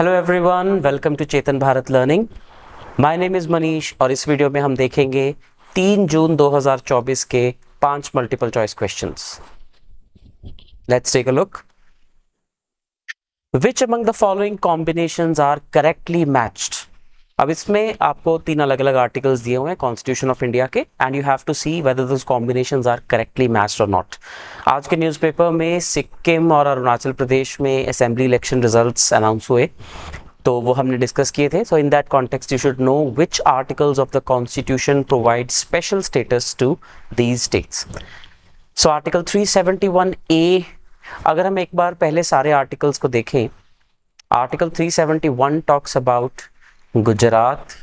Hello everyone, welcome to Chetan Bharat learning. My name is Manish और इस video में हम देखेंगे 3 जून 2024 के 5 multiple choice questions. Let's take a look. Which among the following combinations are correctly matched. अब इसमें आपको 3 अलग अलग आर्टिकल्स दिए हुए हैं कॉन्स्टिट्यूशन ऑफ इंडिया के, and you have to see whether those combinations are correctly matched और नॉट। आज के न्यूज़पेपर में सिक्किम और अरुणाचल प्रदेश में असेंबली इलेक्शन रिजल्ट्स अनाउंस हुए, तो वो हमने डिस्कस किए थे। So in that context you should know which articles of the constitution provide special status to these states. So article 371A, अगर हम एक बार पहले सारे आर्टिकल्स को देखें, article 371 talks about Gujarat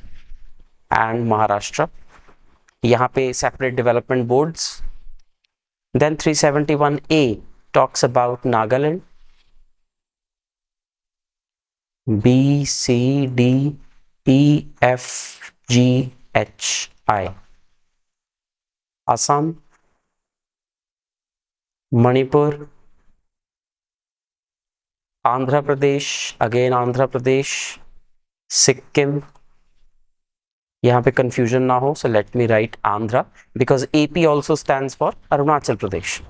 and Maharashtra, यहाँ पे separate development boards. Then 371A talks about Nagaland, B, C, D, E, F, G, H, I, Assam, Manipur, Andhra Pradesh, again Andhra Pradesh, Sikkim, यहाँ पे कंफ्यूजन ना हो, so let me write Andhra because AP also stands for Arunachal Pradesh.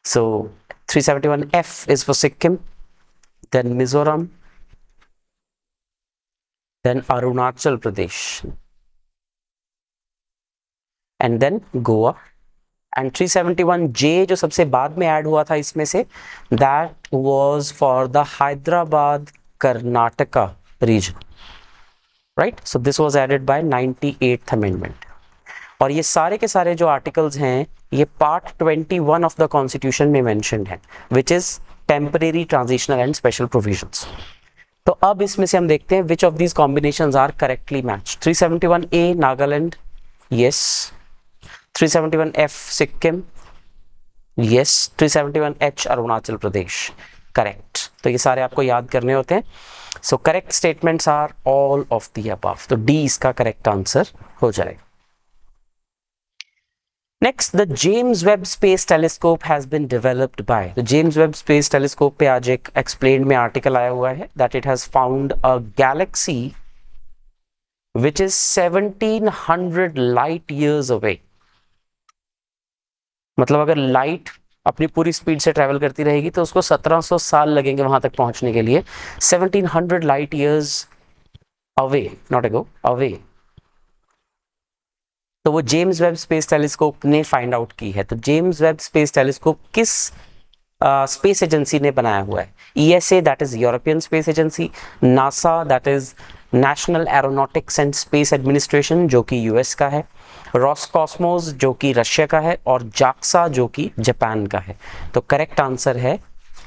So 371F is for Sikkim, then Mizoram, then Arunachal Pradesh, and then Goa. And 371J जो सबसे बाद में add हुआ था इसमें से, that was for the Hyderabad Karnataka region, right? So this was added by 98th amendment. और ये सारे के सारे जो आर्टिकल्स हैं ये पार्ट 21 ऑफ द कॉन्स्टिट्यूशन में मेंशन्ड है, which is temporary, transitional and special provisions. तो अब इसमें से हम देखते हैं which of these combinations are correctly matched. 371A Nagaland, yes. 371F Sikkim, yes. 371H Arunachal Pradesh, correct. तो ये सारे आपको याद करने होते हैं। So correct statements are all of the above, तो D इसका करेक्ट आंसर हो जाएगा। Next, the James Webb Space Telescope has been developed by. The James Webb Space Telescope पे आज एक explained में article आया हुआ है that it has found a galaxy which is 1700 light years away. मतलब अगर लाइट अपनी पूरी स्पीड से ट्रैवल करती रहेगी तो उसको 1700 साल लगेंगे वहां तक पहुंचने के लिए। 1700 light years away, not ago, away. तो वो जेम्स वेब स्पेस टेलीस्कोप ने फाइंड आउट की है। तो जेम्स वेब स्पेस टेलीस्कोप किस स्पेस एजेंसी ने बनाया हुआ है? ESA, that is European space agency, NASA, that is national aeronautics and space administration जो कि US का है, रॉसकॉस्मोस जो कि रशिया का है, और जाक्सा जो कि जापान का है। तो करेक्ट आंसर है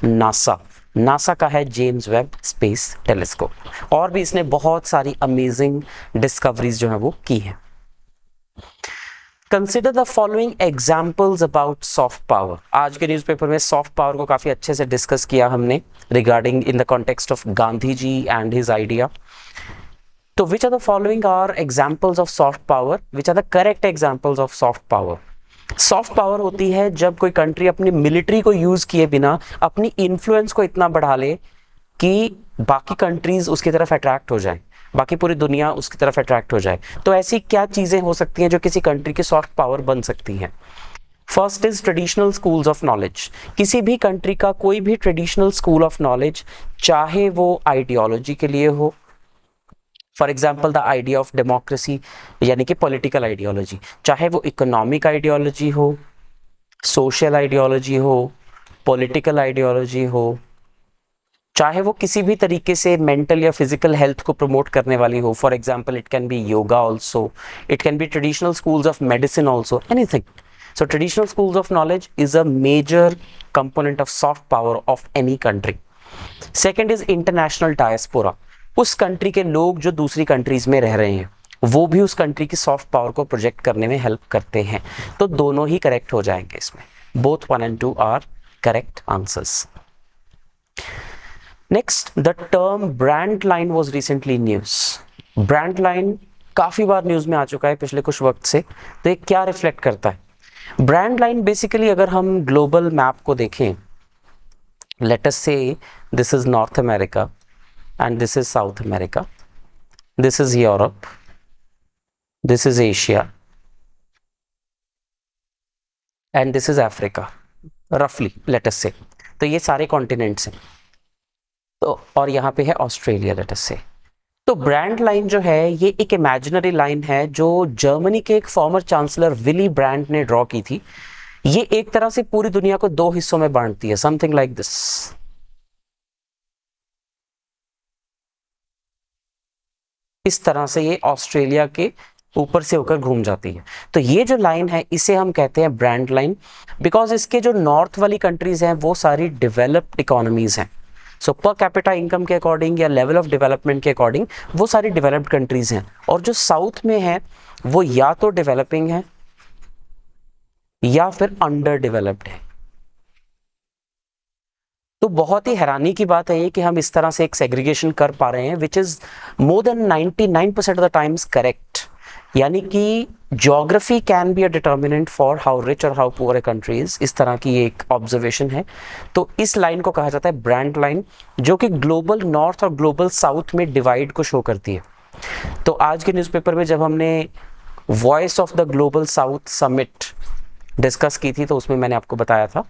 नासा। नासा का है जेम्स वेब स्पेस टेलीस्कोप। और भी इसने बहुत सारी अमेजिंग डिस्कवरीज जो है वो की है। Consider the following examples about soft power. आज के न्यूज़पेपर में सॉफ्ट पावर को काफी अच्छे से डिस्कस किया हमने regarding in the context of Gandhi ji and his idea. तो which are the following are examples of soft power? Which are the correct examples of soft power? Soft power होती है जब कोई कंट्री अपनी मिलिट्री को यूज किए बिना अपनी इन्फ्लुएंस को इतना बढ़ा ले कि बाकी कंट्रीज उसकी तरफ अट्रैक्ट हो जाए, बाकी पूरी दुनिया उसकी तरफ अट्रैक्ट हो जाए। तो ऐसी क्या चीजें हो सकती हैं जो किसी कंट्री की सॉफ्ट पावर बन सकती हैं? First is traditional schools of knowledge. किसी भी कंट्री का कोई भी ट्रेडिशनल स्कूल ऑफ नॉलेज, चाहे वो आइडियोलॉजी के लिए हो, for example the idea of democracy यानी कि पॉलिटिकल आइडियोलॉजी, चाहे वो इकोनॉमिक आइडियोलॉजी हो, सोशल आइडियोलॉजी हो, पॉलिटिकल आइडियोलॉजी हो, चाहे वो किसी भी तरीके से मेंटल या फिजिकल हेल्थ को प्रमोट करने वाली हो, for example it can be yoga also, it can be traditional schools of medicine also, anything. So traditional schools of knowledge is a major component of soft power of any country. Second is international diaspora. उस country के लोग जो दूसरी countries में रह रहे हैं वो भी उस कंट्री की सॉफ्ट पावर को प्रोजेक्ट करने में हेल्प करते हैं। तो दोनों ही करेक्ट हो जाएंगे इसमें। Both 1 and 2 are correct answers. Next, the term brand line was recently news. Brand line काफी बार न्यूज में आ चुका है पिछले कुछ वक्त से। तो ये क्या रिफ्लेक्ट करता है? ब्रांड लाइन बेसिकली अगर हम ग्लोबल मैप को देखें, लेट अस से this is north America, and this is South America, this is Europe, this is Asia, and this is Africa, roughly let us say. तो ये सारे कॉन्टिनेंट्स हैं, तो और यहाँ पे है ऑस्ट्रेलिया लेट अस से। तो ब्रांड लाइन जो है ये एक इमेजिनरी लाइन है जो जर्मनी के एक फॉर्मर चांसलर विली ब्रांड ने ड्रॉ की थी। ये एक तरह से पूरी दुनिया को दो हिस्सों में बांटती है, समथिंग लाइक दिस। इस तरह से ये ऑस्ट्रेलिया के ऊपर से होकर घूम जाती है। तो ये जो लाइन है इसे हम कहते हैं ब्रांड लाइन, बिकॉज इसके जो नॉर्थ वाली कंट्रीज हैं वो सारी डेवलप्ड इकोनॉमीज हैं। सो पर कैपिटा इनकम के अकॉर्डिंग या लेवल ऑफ डेवलपमेंट के अकॉर्डिंग वो सारी डेवलप्ड कंट्रीज हैं, और जो साउथ में है वो या तो डेवलपिंग है या फिर अंडर डेवलप्ड है। तो बहुत ही हैरानी की बात है ये कि हम इस तरह से एक सेग्रीगेशन कर पा रहे हैं which is more than 99% of the times correct. यानी कि geography can be a determinant for how rich और how poor a country is, इस तरह की एक ऑब्जर्वेशन है। तो इस लाइन को कहा जाता है ब्रांड लाइन, जो कि ग्लोबल नॉर्थ और ग्लोबल साउथ में डिवाइड को शो करती है। तो आज के न्यूज़पेपर में जब हमने voice of the global south summit discuss की थी तो उसमें मैंने आपको बताया था।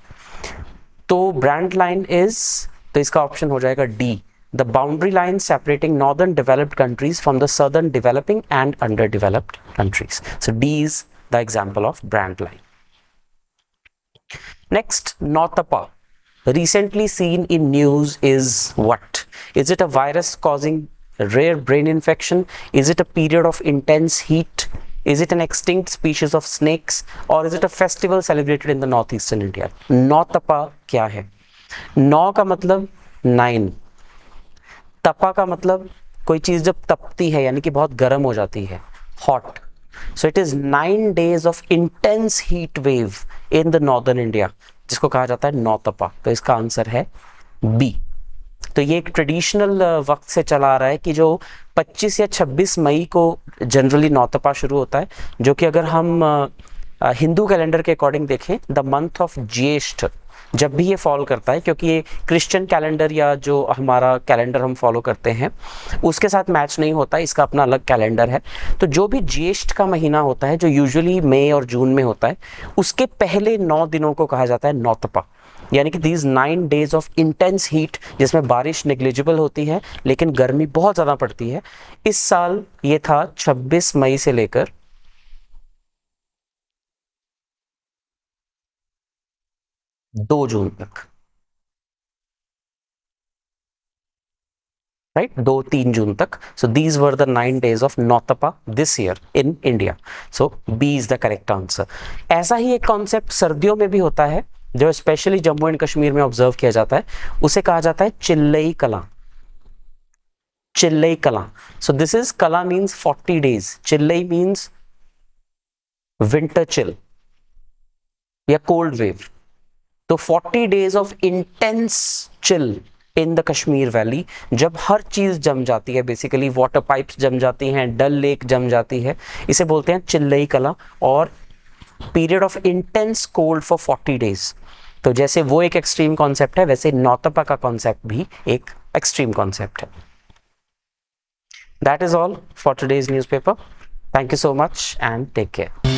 तो ब्रांड लाइन इज, तो इसका ऑप्शन हो जाएगा D, the boundary line separating northern developed countries from the southern developing and underdeveloped countries. So D is the example of brand line. Next, Notapa, recently seen in news, is what? Is it a virus causing rare brain infection? Is it a period of intense heat? Is it an extinct species of snakes? Or is it a festival celebrated in the northeastern India? Notapa क्या है? नौ का मतलब 9, तपा का मतलब कोई चीज जब तपती है यानी कि बहुत गर्म हो जाती है, hot. So it is 9 days of intense heat wave in the northern India, जिसको कहा जाता है नौतपा। तो इसका आंसर है बी। तो ये एक ट्रेडिशनल वक्त से चला आ रहा है कि जो 25 या 26 मई को जनरली नौतपा शुरू होता है, जो कि अगर हम हिंदू कैलेंडर के अकॉर्डिंग देखें द मंथ ऑफ ज्येष्ठ जब भी ये फॉलो करता है, क्योंकि ये क्रिश्चियन कैलेंडर या जो हमारा कैलेंडर हम फॉलो करते हैं उसके साथ मैच नहीं होता, इसका अपना अलग कैलेंडर है। तो जो भी ज्येष्ठ का महीना होता है जो यूजुअली मई और जून में होता है, उसके पहले 9 दिनों को कहा जाता है नौतपा। यानी कि these 9 days of intense heat, जिसमें बारिश नेग्लिजिबल होती है लेकिन गर्मी बहुत ज़्यादा पड़ती है। इस साल ये था 26 मई से लेकर 2 जून तक, राइट, 2-3 जून तक। So these were the 9 days of Nautapa this year in India. So B is the correct answer. ऐसा ही एक कॉन्सेप्ट सर्दियों में भी होता है जो स्पेशली जम्मू एंड कश्मीर में ऑब्जर्व किया जाता है, उसे कहा जाता है चिल्लई कला। चिल्लई कला। सो दिस इज, कला means 40 days, Chillai means winter chill या कोल्ड वेव। तो 40 days of intense chill in the Kashmir valley, जब हर चीज जम जाती है, बेसिकली वाटर पाइप्स जम जाती हैं, डल लेक जम जाती है, इसे बोलते हैं चिल्लई कला। और period of intense cold for 40 days। तो जैसे वो एक एक्सट्रीम कॉन्सेप्ट है, वैसे नौतपा का कॉन्सेप्ट भी एक एक्सट्रीम कॉन्सेप्ट है। That is all for today's newspaper. Thank you so much and take care.